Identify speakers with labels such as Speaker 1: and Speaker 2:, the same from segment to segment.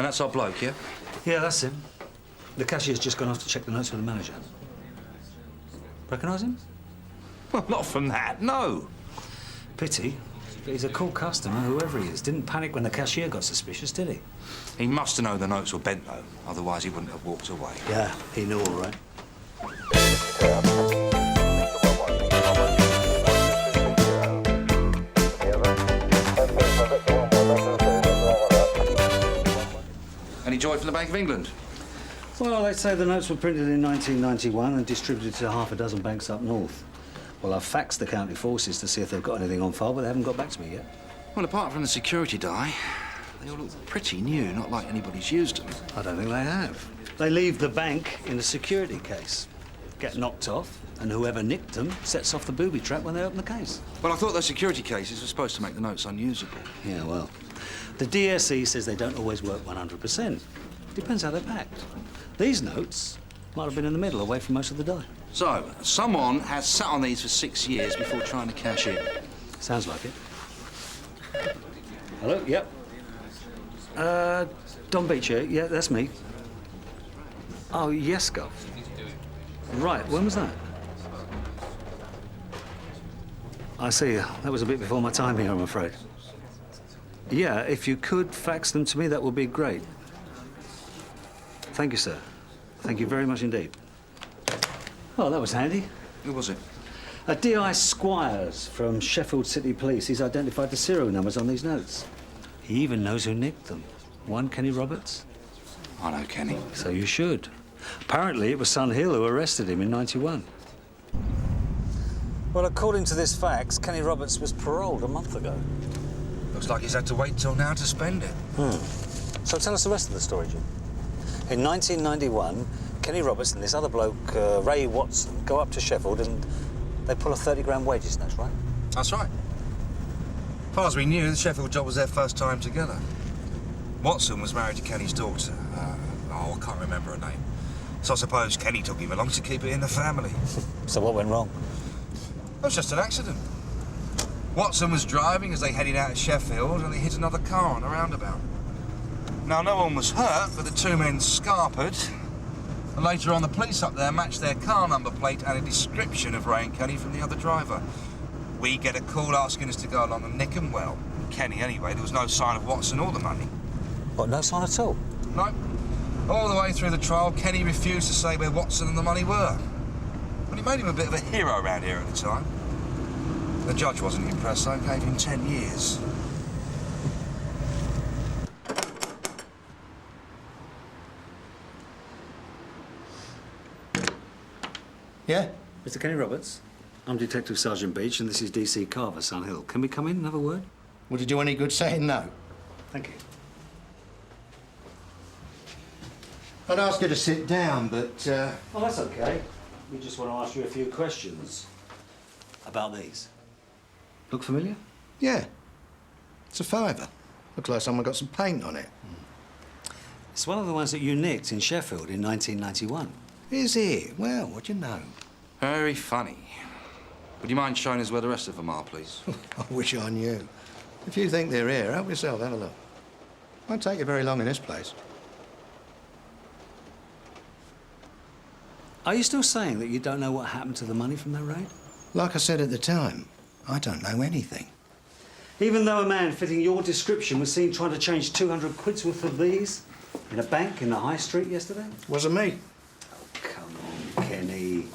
Speaker 1: And that's our bloke, yeah?
Speaker 2: Yeah, that's him. The cashier's just gone off to check the notes with the manager. Recognise him?
Speaker 1: Well, not from that, no.
Speaker 2: Pity. But he's a cool customer, whoever he is. Didn't panic when the cashier got suspicious, did he?
Speaker 1: He must have known the notes were bent, though. Otherwise, he wouldn't have walked away.
Speaker 2: Yeah, he knew all right.
Speaker 1: Any joy from the Bank of England?
Speaker 2: Well, they say the notes were printed in 1991 and distributed to half a dozen banks up north. Well, I've faxed the county forces to see if they've got anything on file, but they haven't got back to me yet.
Speaker 1: Well, apart from the security die, they all look pretty new, not like anybody's used them.
Speaker 2: I don't think they have. They leave the bank in a security case, get knocked off, and whoever nicked them sets off the booby trap when they open the case.
Speaker 1: Well, I thought those security cases were supposed to make the notes unusable.
Speaker 2: Yeah, well, the DSE says they don't always work 100%. Depends how they're packed. These notes might have been in the middle, away from most of the die.
Speaker 1: So, someone has sat on these for 6 years before trying to cash in.
Speaker 2: Sounds like it. Hello? Yep. Don Beech here. Yeah, that's me. Oh, yes, Gov. Right, when was that? I see. That was a bit before my time here, I'm afraid. Yeah, if you could fax them to me, that would be great. Thank you, sir. Thank you very much indeed. Well, that was handy.
Speaker 1: Who was it?
Speaker 2: D.I. Squires from Sheffield City Police. He's identified the serial numbers on these notes. He even knows who nicked them. One, Kenny Roberts.
Speaker 1: I know Kenny.
Speaker 2: So you should. Apparently, it was Sun Hill who arrested him in '91. Well, according to this fax, Kenny Roberts was paroled a month ago.
Speaker 1: Looks like he's had to wait till now to spend it.
Speaker 2: So tell us the rest of the story, Jim. In 1991, Kenny Roberts and this other bloke, Ray Watson, go up to Sheffield and they pull a 30-grand wages, that's right?
Speaker 1: That's right. As far as we knew, the Sheffield job was their first time together. Watson was married to Kenny's daughter. I can't remember her name. So I suppose Kenny took him along to keep it in the family.
Speaker 2: So what went wrong?
Speaker 1: It was just an accident. Watson was driving as they headed out of Sheffield and they hit another car on a roundabout. Now, no one was hurt, but the two men scarpered. And later on, the police up there matched their car number plate and a description of Ray and Kenny from the other driver. We get a call asking us to go along and nick them. Well, Kenny anyway, there was no sign of Watson or the money.
Speaker 2: What, no sign at all?
Speaker 1: No. All the way through the trial, Kenny refused to say where Watson and the money were. But it made him a bit of a hero around here at the time. The judge wasn't impressed, so he gave him 10 years.
Speaker 3: Yeah?
Speaker 2: Mr. Kenny Roberts, I'm Detective Sergeant Beech, and this is D.C. Carver, Sun Hill. Can we come in and have a word?
Speaker 3: Would it do any good saying no?
Speaker 2: Thank you.
Speaker 3: I'd ask you to sit down, but,
Speaker 2: Oh, that's okay. We just want to ask you a few questions about these. Look familiar?
Speaker 3: yeah. It's a fiver. Looks like someone got some paint on it.
Speaker 2: It's one of the ones that you nicked in Sheffield in 1991.
Speaker 3: Is it? Well, what do you know?
Speaker 1: Very funny. Would you mind showing us where the rest of them are, please?
Speaker 3: I wish I knew. If you think they're here, help yourself, have a look. Won't take you very long in this place.
Speaker 2: Are you still saying that you don't know what happened to the money from that raid?
Speaker 3: Like I said at the time, I don't know anything.
Speaker 2: Even though a man fitting your description was seen trying to change 200 quid's worth of these in a bank in the high street yesterday?
Speaker 3: Wasn't me.
Speaker 2: Come on, Kenny.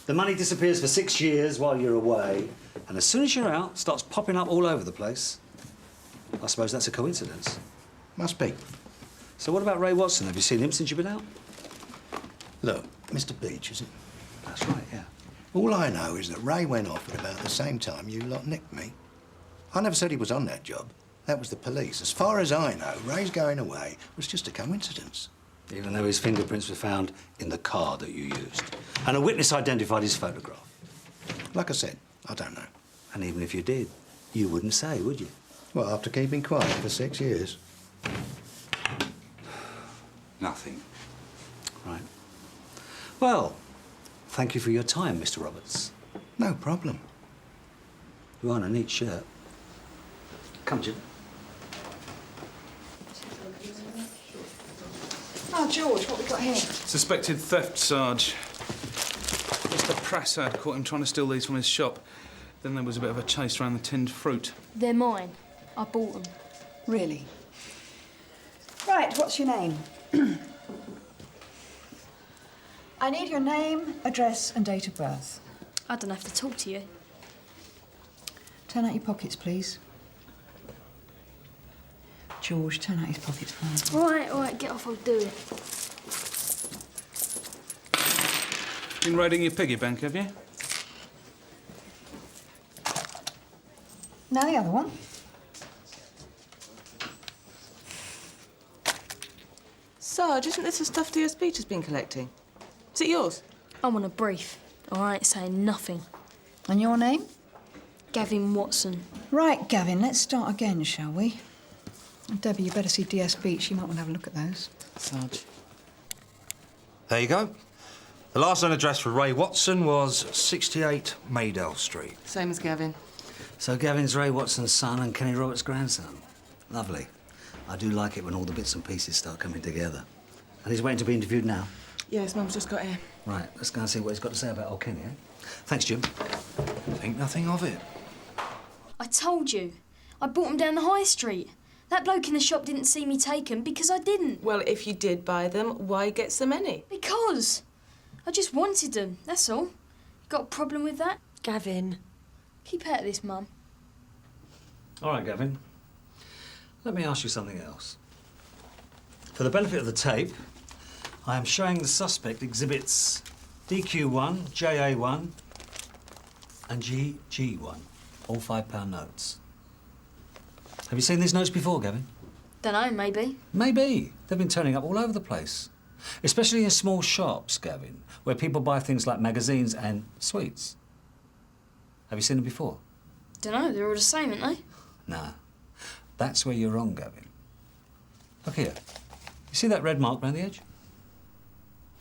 Speaker 2: The money disappears for 6 years while you're away, and as soon as you're out, starts popping up all over the place. I suppose that's a coincidence.
Speaker 3: Must be.
Speaker 2: So what about Ray Watson? Have you seen him since you've been out?
Speaker 3: Look, Mr. Beech, is it?
Speaker 2: That's right, yeah.
Speaker 3: All I know is that Ray went off at about the same time you lot nicked me. I never said he was on that job. That was the police. As far as I know, Ray's going away was just a coincidence.
Speaker 2: Even though his fingerprints were found in the car that you used. And a witness identified his photograph.
Speaker 3: Like I said, I don't know.
Speaker 2: And even if you did, you wouldn't say, would you?
Speaker 3: Well, after keeping quiet for 6 years.
Speaker 1: Nothing.
Speaker 2: Right. Well, thank you for your time, Mr. Roberts.
Speaker 3: No problem.
Speaker 2: You are in a neat shirt. Come, Jim.
Speaker 4: Oh, George, what we got here?
Speaker 5: Suspected theft, Sarge. Mr. Prasad caught him trying to steal these from his shop. Then there was a bit of a chase around the tinned fruit.
Speaker 6: They're mine. I bought them.
Speaker 4: Really? Right, what's your name? I need your name, address and date of birth.
Speaker 6: I don't have to talk to you.
Speaker 4: Turn out your pockets, please. George, turn out his pockets, please.
Speaker 6: All right, get off, I'll do it.
Speaker 5: Been raiding your piggy bank, have you?
Speaker 4: Now the other one.
Speaker 7: Sarge, isn't this the stuff DSB has been collecting? Is it yours?
Speaker 6: I'm on a brief, all right, saying nothing.
Speaker 4: And your name?
Speaker 6: Gavin Watson.
Speaker 4: Right, Gavin, let's start again, shall we? Debbie, you better see DS Beach. You might want to have a look at those.
Speaker 7: Sarge.
Speaker 1: There you go. The last known address for Ray Watson was 68 Meadows Street.
Speaker 7: Same as Gavin.
Speaker 2: So Gavin's Ray Watson's son and Kenny Roberts' grandson. Lovely. I do like it when all the bits and pieces start coming together. And he's waiting to be interviewed now?
Speaker 7: Yes, Mum's just got here.
Speaker 2: Right, let's go and see what he's got to say about old Kenny, eh? Thanks, Jim.
Speaker 1: Think nothing of it.
Speaker 6: I told you. I bought them down the high street. That bloke in the shop didn't see me take them because I didn't.
Speaker 7: Well, if you did buy them, why get so many?
Speaker 6: Because I just wanted them, that's all. Got a problem with that?
Speaker 7: Gavin.
Speaker 6: Keep out of this, Mum.
Speaker 2: All right, Gavin. Let me ask you something else. For the benefit of the tape, I am showing the suspect exhibits DQ1, JA1 and GG1, all £5 notes. Have you seen these notes before, Gavin?
Speaker 6: Dunno, maybe.
Speaker 2: Maybe. They've been turning up all over the place. Especially in small shops, Gavin, where people buy things like magazines and sweets. Have you seen them before?
Speaker 6: Dunno, they're all the same, aren't they?
Speaker 2: No. That's where you're wrong, Gavin. Look here. You see that red mark round the edge?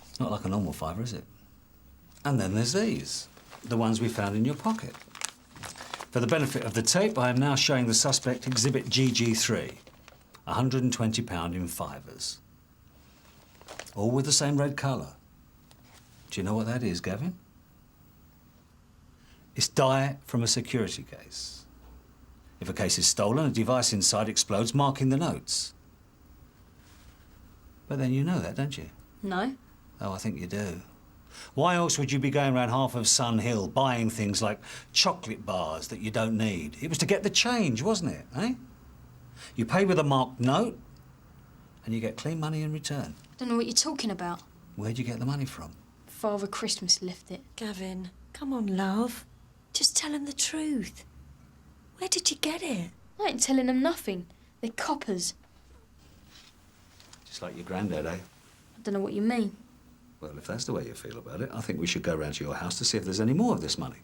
Speaker 2: It's not like a normal fiver, is it? And then there's these, the ones we found in your pocket. For the benefit of the tape, I am now showing the suspect exhibit GG3, £120 in fivers. All with the same red colour. Do you know what that is, Gavin? It's dye from a security case. If a case is stolen, a device inside explodes, marking the notes. But then you know that, don't you?
Speaker 6: No.
Speaker 2: Oh, I think you do. Why else would you be going around half of Sun Hill buying things like chocolate bars that you don't need? It was to get the change, wasn't it, eh? You pay with a marked note and you get clean money in return.
Speaker 6: Don't know what you're talking about.
Speaker 2: Where'd you get the money from?
Speaker 6: Father Christmas left it.
Speaker 8: Gavin, come on, love. Just tell him the truth. Where did you get it?
Speaker 6: I ain't telling them nothing. They're coppers.
Speaker 2: Just like your granddad, eh?
Speaker 6: I don't know what you mean.
Speaker 2: Well, if that's the way you feel about it, I think we should go round to your house to see if there's any more of this money.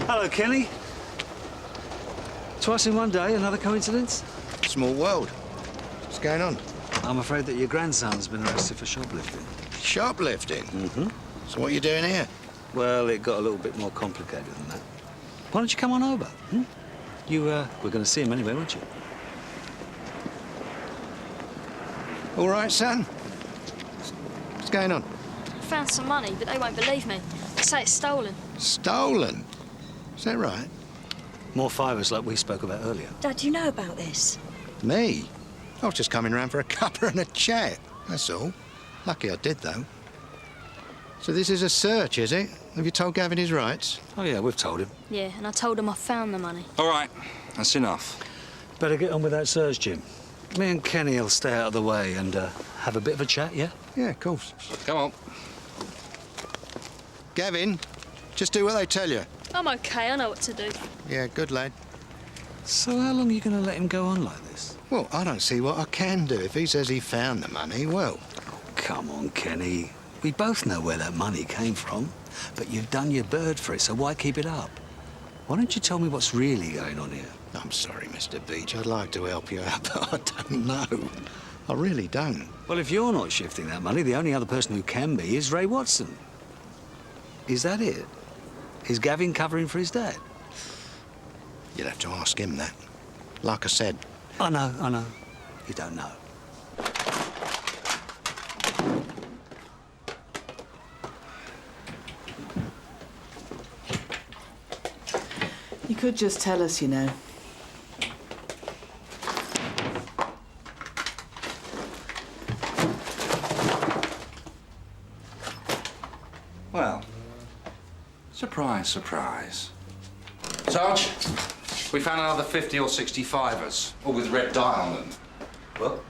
Speaker 2: Hello, Kenny. Twice in one day, another coincidence?
Speaker 3: Small world. What's going on?
Speaker 2: I'm afraid that your grandson's been arrested for shoplifting.
Speaker 3: Shoplifting?
Speaker 2: Mm-hmm.
Speaker 3: So what are you doing here?
Speaker 2: Well, it got a little bit more complicated than that. Why don't you come on over? Hmm? You were going to see him anyway, weren't you?
Speaker 3: All right, son? What's going on?
Speaker 6: I found some money, but they won't believe me. They say it's stolen.
Speaker 3: Stolen? Is that right?
Speaker 2: More fivers like we spoke about earlier.
Speaker 8: Dad, do you know about this?
Speaker 3: Me? I was just coming round for a cuppa and a chat, that's all. Lucky I did, though. So this is a search, is it? Have you told Gavin his rights?
Speaker 2: Oh, yeah, we've told him.
Speaker 6: Yeah, and I told them I found the money.
Speaker 1: All right, that's enough.
Speaker 2: Better get on with that search, Jim. Me and Kenny will stay out of the way and have a bit of a chat, yeah?
Speaker 3: Yeah, of course.
Speaker 1: Come on.
Speaker 3: Gavin, just do what they tell you.
Speaker 6: I'm OK, I know what to do.
Speaker 3: Yeah, good lad.
Speaker 2: So how long are you going to let him go on like this?
Speaker 3: Well, I don't see what I can do. If he says he found the money, well...
Speaker 2: Come on, Kenny. We both know where that money came from. But you've done your bird for it, so why keep it up? Why don't you tell me what's really going on here?
Speaker 3: I'm sorry, Mr. Beech. I'd like to help you out, but I don't know. I really don't.
Speaker 2: Well, if you're not shifting that money, the only other person who can be is Ray Watson. Is that it? Is Gavin covering for his dad?
Speaker 3: You'd have to ask him that. Like I said.
Speaker 2: I know. You don't know.
Speaker 7: You could just tell us, you know.
Speaker 1: Well, surprise, surprise. Sarge, we found another 50 or 65ers, all with red dye on them.
Speaker 2: Well?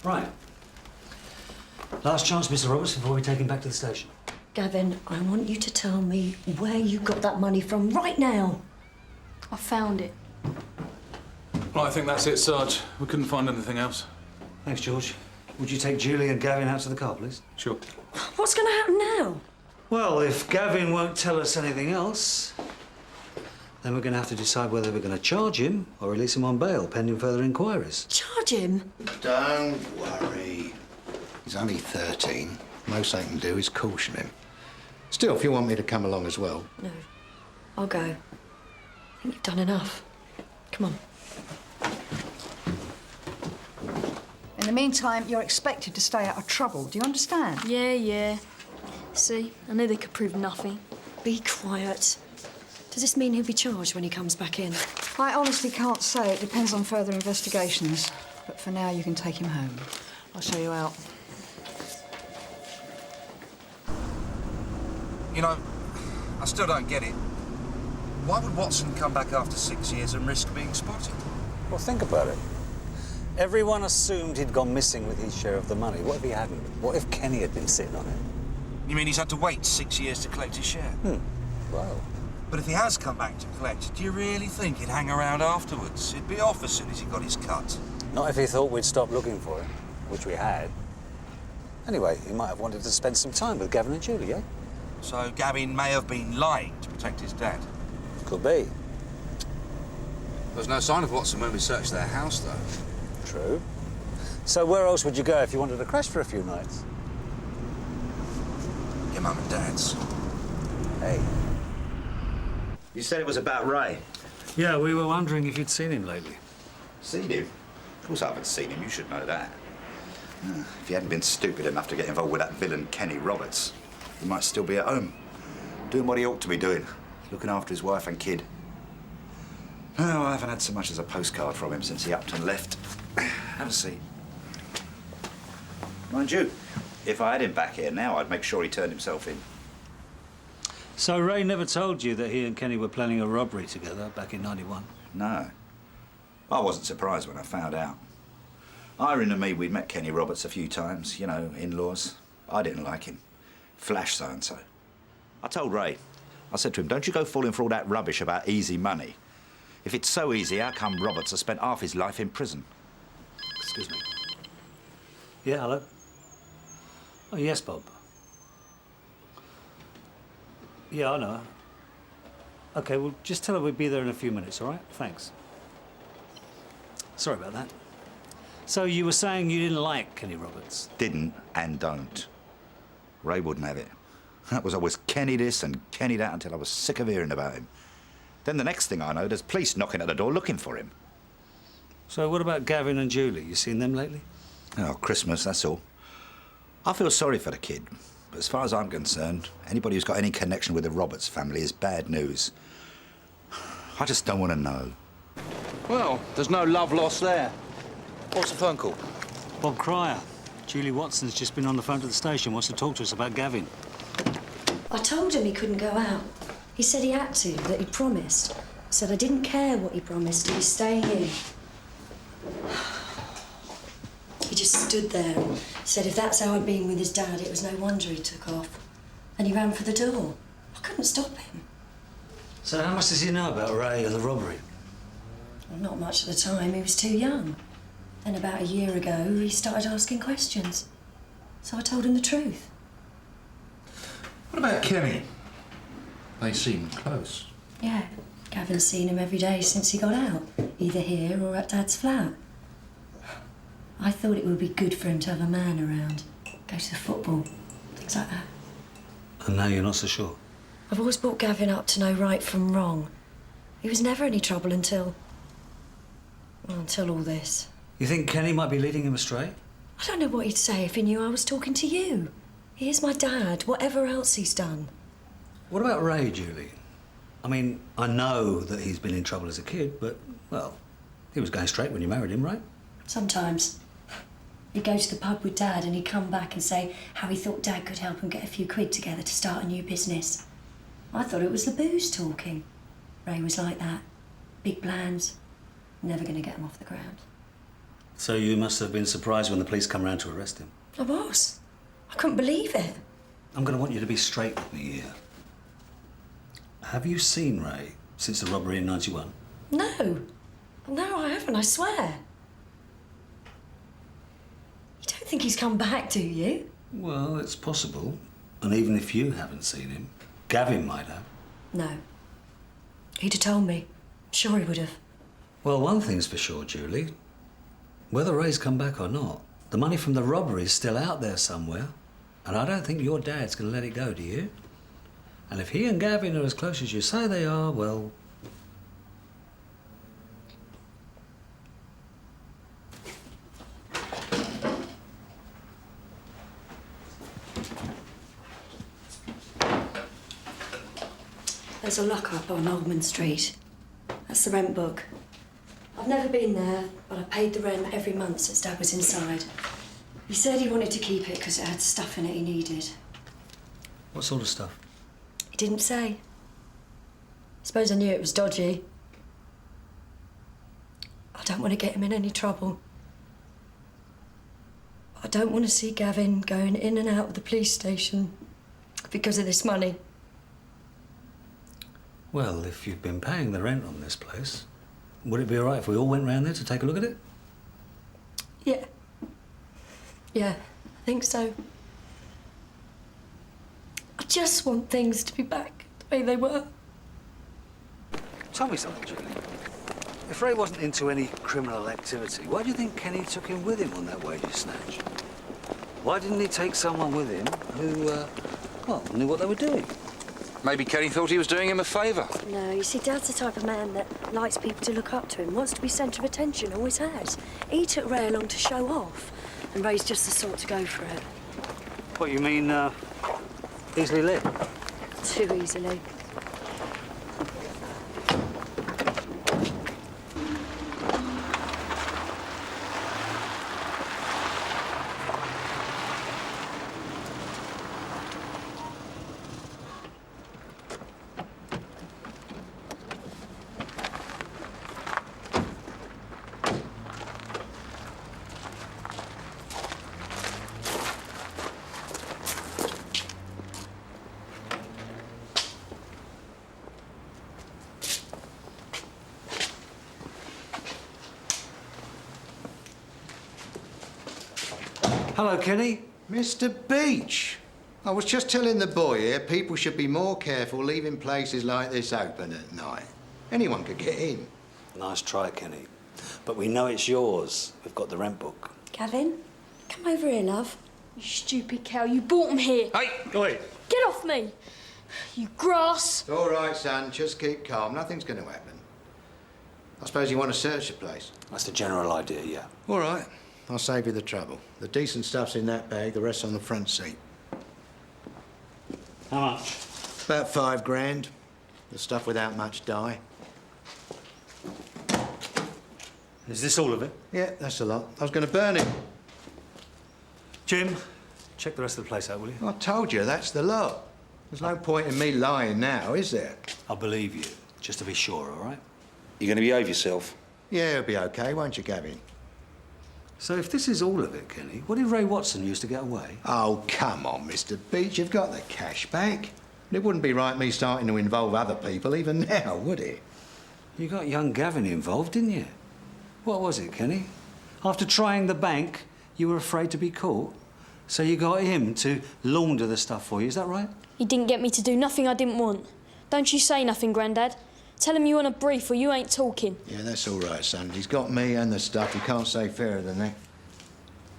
Speaker 2: Right. Last chance, Mr. Roberts, before we take him back to the station.
Speaker 8: Gavin, I want you to tell me where you got that money from right now.
Speaker 6: I found it.
Speaker 5: Well, I think that's it, Sarge. We couldn't find anything else.
Speaker 2: Thanks, George. Would you take Julie and Gavin out to the car, please?
Speaker 5: Sure.
Speaker 8: What's going to happen now?
Speaker 2: Well, if Gavin won't tell us anything else, then we're going to have to decide whether we're going to charge him or release him on bail, pending further inquiries.
Speaker 8: Charge him?
Speaker 3: Don't worry. He's only 13. Most I can do is caution him. Still, if you want me to come along as well.
Speaker 8: No. I'll go. I think you've done enough. Come on.
Speaker 4: In the meantime, you're expected to stay out of trouble. Do you understand?
Speaker 6: Yeah. See, I knew they could prove nothing.
Speaker 8: Be quiet. Does this mean he'll be charged when he comes back in?
Speaker 4: I honestly can't say. It depends on further investigations. But for now, you can take him home.
Speaker 7: I'll show you out.
Speaker 1: You know, I still don't get it. Why would Watson come back after 6 years and risk being spotted?
Speaker 2: Well, think about it. Everyone assumed he'd gone missing with his share of the money. What if he hadn't? What if Kenny had been sitting on it?
Speaker 1: You mean he's had to wait 6 years to collect his share?
Speaker 2: Well,
Speaker 1: But if he has come back to collect, do you really think he'd hang around afterwards? He'd be off as soon as he got his cut.
Speaker 2: not if he thought we'd stop looking for him, which we had. Anyway, he might have wanted to spend some time with Gavin and Julie, eh?
Speaker 1: So Gavin may have been lying to protect his dad.
Speaker 2: Could be.
Speaker 1: There's no sign of Watson when we searched their house, though.
Speaker 2: True. So where else would you go if you wanted to crash for a few nights?
Speaker 1: Your mum and dad's.
Speaker 2: Hey.
Speaker 9: You said it was about Ray.
Speaker 2: Yeah, we were wondering if you'd seen him lately.
Speaker 9: Seen him? Of course I haven't seen him, you should know that. If he hadn't been stupid enough to get involved with that villain Kenny Roberts, he might still be at home, doing what he ought to be doing, looking after his wife and kid. No, I haven't had so much as a postcard from him since he upped and left. Have a seat. Mind you, if I had him back here now, I'd make sure he turned himself in.
Speaker 2: So Ray never told you that he and Kenny were planning a robbery together back in '91?
Speaker 9: No. I wasn't surprised when I found out. Irene and me, we'd met Kenny Roberts a few times, you know, in-laws. I didn't like him. Flash so-and-so. I told Ray, I said to him, don't you go falling for all that rubbish about easy money. If it's so easy, how come Roberts has spent half his life in prison?
Speaker 2: Excuse me. Yeah, hello? Oh, yes, Bob. Yeah, I know. OK, well, just tell her we'd be there in a few minutes, all right? Thanks. Sorry about that. So you were saying you didn't like Kenny Roberts?
Speaker 9: Didn't and don't. Ray wouldn't have it. That was always Kenny this and Kenny that until I was sick of hearing about him. Then the next thing I know, there's police knocking at the door looking for him.
Speaker 2: So what about Gavin and Julie? You seen them lately?
Speaker 9: Oh, Christmas, that's all. I feel sorry for the kid. But as far as I'm concerned, anybody who's got any connection with the Roberts family is bad news. I just don't want to know.
Speaker 1: Well, there's no love lost there. What's the phone call?
Speaker 2: Bob Cryer. Julie Watson's just been on the phone to the station, wants to talk to us about Gavin.
Speaker 8: I told him he couldn't go out. He said he had to, that he promised. Said I didn't care what he promised, he was staying in. He just stood there and said if that's how I'd been with his dad, it was no wonder he took off. And he ran for the door. I couldn't stop him.
Speaker 2: So how much does he know about Ray and the robbery?
Speaker 8: Well, not much at the time, he was too young. Then about a year ago, he started asking questions. So I told him the truth.
Speaker 1: What about Kenny? They seem close.
Speaker 8: Yeah, Gavin's seen him every day since he got out, either here or at Dad's flat. I thought it would be good for him to have a man around, go to the football, things like that.
Speaker 2: And now you're not so sure?
Speaker 8: I've always brought Gavin up to know right from wrong. He was never any trouble until all this.
Speaker 2: You think Kenny might be leading him astray?
Speaker 8: I don't know what he'd say if he knew I was talking to you. He is my dad, whatever else he's done.
Speaker 2: What about Ray, Julie? I mean, I know that he's been in trouble as a kid, but, well, he was going straight when you married him, right?
Speaker 8: Sometimes. He'd go to the pub with Dad and he'd come back and say how he thought Dad could help him get a few quid together to start a new business. I thought it was the booze talking. Ray was like that. Big plans. Never going to get him off the ground.
Speaker 2: So you must have been surprised when the police come round to arrest him.
Speaker 8: I was. I couldn't believe it.
Speaker 2: I'm going to want you to be straight with me here. Have you seen Ray since the robbery in '91?
Speaker 8: No. No, I haven't, I swear. You don't think he's come back, do you?
Speaker 2: Well, it's possible. And even if you haven't seen him, Gavin might have.
Speaker 8: No. He'd have told me. I'm sure he would have.
Speaker 2: Well, one thing's for sure, Julie. Whether Ray's come back or not, the money from the robbery is still out there somewhere. And I don't think your dad's going to let it go, do you? And if he and Gavin are as close as you say they are, well...
Speaker 8: There's a lock-up on Oldman Street. That's the rent book. I've never been there, but I paid the rent every month since Dad was inside. He said he wanted to keep it because it had stuff in it he needed.
Speaker 2: What sort of stuff?
Speaker 8: He didn't say. Suppose I knew it was dodgy. I don't want to get him in any trouble. I don't want to see Gavin going in and out of the police station because of this money.
Speaker 2: Well, if you've been paying the rent on this place, would it be all right if we all went round there to take a look at it?
Speaker 8: Yeah. Yeah, I think so. I just want things to be back the way they were.
Speaker 2: Tell me something, Julie. If Ray wasn't into any criminal activity, why do you think Kenny took him with him on that wages snatch? Why didn't he take someone with him who, well, knew what they were doing?
Speaker 1: Maybe Kenny thought he was doing him a favour.
Speaker 8: No, you see, Dad's the type of man that likes people to look up to him, wants to be centre of attention, always has. He took Ray along to show off, and Ray's just the sort to go for it.
Speaker 2: What, you mean, easily led?
Speaker 8: Too easily.
Speaker 2: Hello, Kenny.
Speaker 3: Mr. Beech. I was just telling the boy here people should be more careful leaving places like this open at night. Anyone could get in.
Speaker 2: Nice try, Kenny. But we know it's yours. We've got the rent book.
Speaker 8: Gavin, come over here, love.
Speaker 6: You stupid cow, you brought him here.
Speaker 1: Hey, Lloyd.
Speaker 6: Get off me, you grass.
Speaker 3: It's all right, son. Just keep calm. Nothing's going to happen. I suppose you want to search the place?
Speaker 2: That's the general idea, yeah.
Speaker 3: All right. I'll save you the trouble. The decent stuff's in that bag, the rest's on the front seat.
Speaker 2: How much?
Speaker 3: About $5 grand. The stuff without much dye.
Speaker 2: Is this all of it?
Speaker 3: Yeah, that's a lot. I was going to burn it.
Speaker 2: Jim, check the rest of the place out, will you?
Speaker 3: I told you, that's the lot. There's no point in me lying now, is there?
Speaker 2: I'll believe you, just to be sure, all right?
Speaker 1: You're going to behave yourself.
Speaker 3: Yeah, it'll be OK, won't you, Gavin?
Speaker 2: So if this is all of it, Kenny, what did Ray Watson use to get away?
Speaker 3: Oh, come on, Mr. Beech. You've got the cash back. It wouldn't be right me starting to involve other people even now, would it?
Speaker 2: You got young Gavin involved, didn't you? What was it, Kenny? After trying the bank, you were afraid to be caught, so you got him to launder the stuff for you, is that right?
Speaker 6: He didn't get me to do nothing I didn't want. Don't you say nothing, Grandad. Tell him you want a brief or you ain't talking.
Speaker 3: Yeah, that's all right, son. He's got me and the stuff. He can't say fairer than that.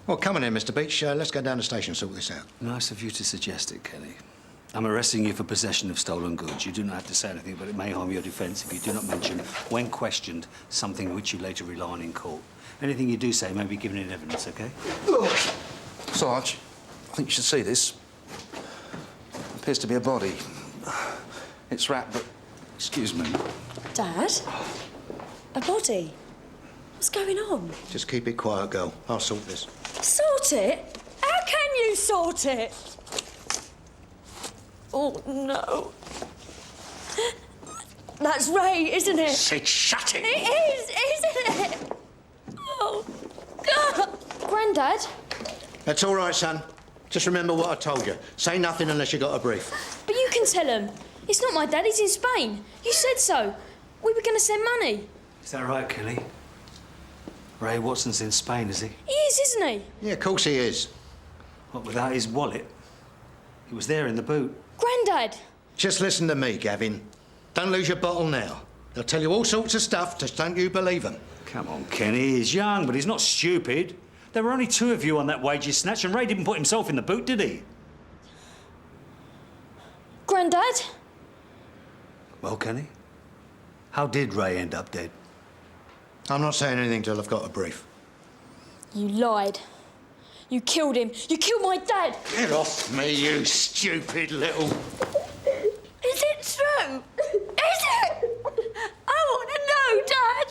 Speaker 3: Well, come on then, Mr. Beech. Let's go down the station and sort this out.
Speaker 2: Nice of you to suggest it, Kelly. I'm arresting you for possession of stolen goods. You do not have to say anything, but it may harm your defence if you do not mention, when questioned, something which you later rely on in court. Anything you do say may be given in evidence, OK?
Speaker 1: Sarge, I think you should see this. Appears to be a body. It's wrapped, but... Excuse me.
Speaker 8: Dad? A body? What's going on?
Speaker 3: Just keep it quiet, girl. I'll sort this.
Speaker 8: Sort it? How can you sort it? Oh, no. That's Ray, isn't it?
Speaker 3: Sid, shut it!
Speaker 8: It is, isn't it? Oh, God.
Speaker 6: Grandad?
Speaker 3: That's all right, son. Just remember what I told you. Say nothing unless you got a brief.
Speaker 6: But you can tell him. It's not my dad, he's in Spain. You said so. We were going to send money.
Speaker 2: Is that right, Kelly? Ray Watson's in Spain, is he?
Speaker 6: He is, isn't he?
Speaker 3: Yeah, of course he is.
Speaker 2: What, without his wallet? He was there in the boot.
Speaker 6: Grandad!
Speaker 3: Just listen to me, Gavin. Don't lose your bottle now. They'll tell you all sorts of stuff, just don't you believe them.
Speaker 2: Come on, Kenny. He's young, but he's not stupid. There were only 2 of you on that wages snatch, and Ray didn't put himself in the boot, did he?
Speaker 6: Grandad?
Speaker 2: Well, Kenny, how did Ray end up dead?
Speaker 3: I'm not saying anything till I've got a brief.
Speaker 6: You lied. You killed him. You killed my dad.
Speaker 3: Get off me, you stupid little...
Speaker 8: Is it true? Is it? I want to know, Dad.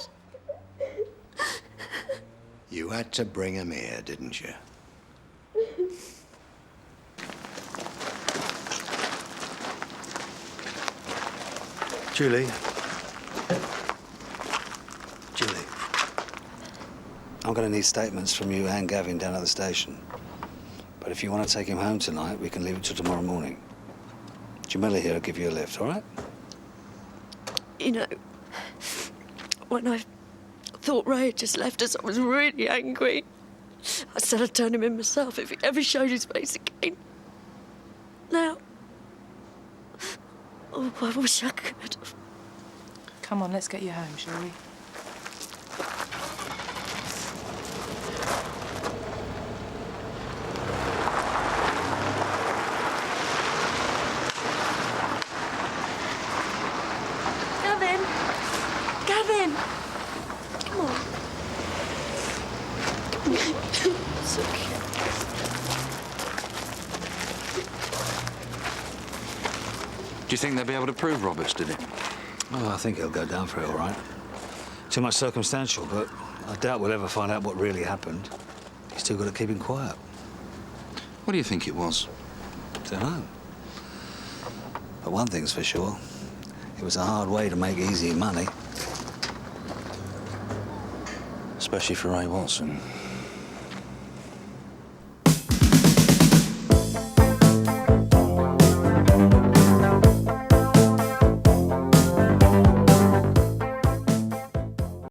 Speaker 3: You had to bring him here, didn't you?
Speaker 2: Julie. Julie. I'm going to need statements from you and Gavin down at the station. But if you want to take him home tonight, we can leave it till tomorrow morning. Jamila here will give you a lift, all right?
Speaker 10: You know, when I thought Ray had just left us, I was really angry. I said I'd turn him in myself if he ever showed his face again. Now, oh, I wish I could.
Speaker 7: Come on, let's get you home, shall we?
Speaker 10: Gavin! Come on. It's okay.
Speaker 1: Do you think they'll be able to prove Roberts did it?
Speaker 2: Oh, I think he'll go down for it, all right. Too much circumstantial, but I doubt we'll ever find out what really happened. He's still good at keeping quiet.
Speaker 1: What do you think it was?
Speaker 2: Don't know. But one thing's for sure. It was a hard way to make easy money.
Speaker 1: Especially for Ray Watson.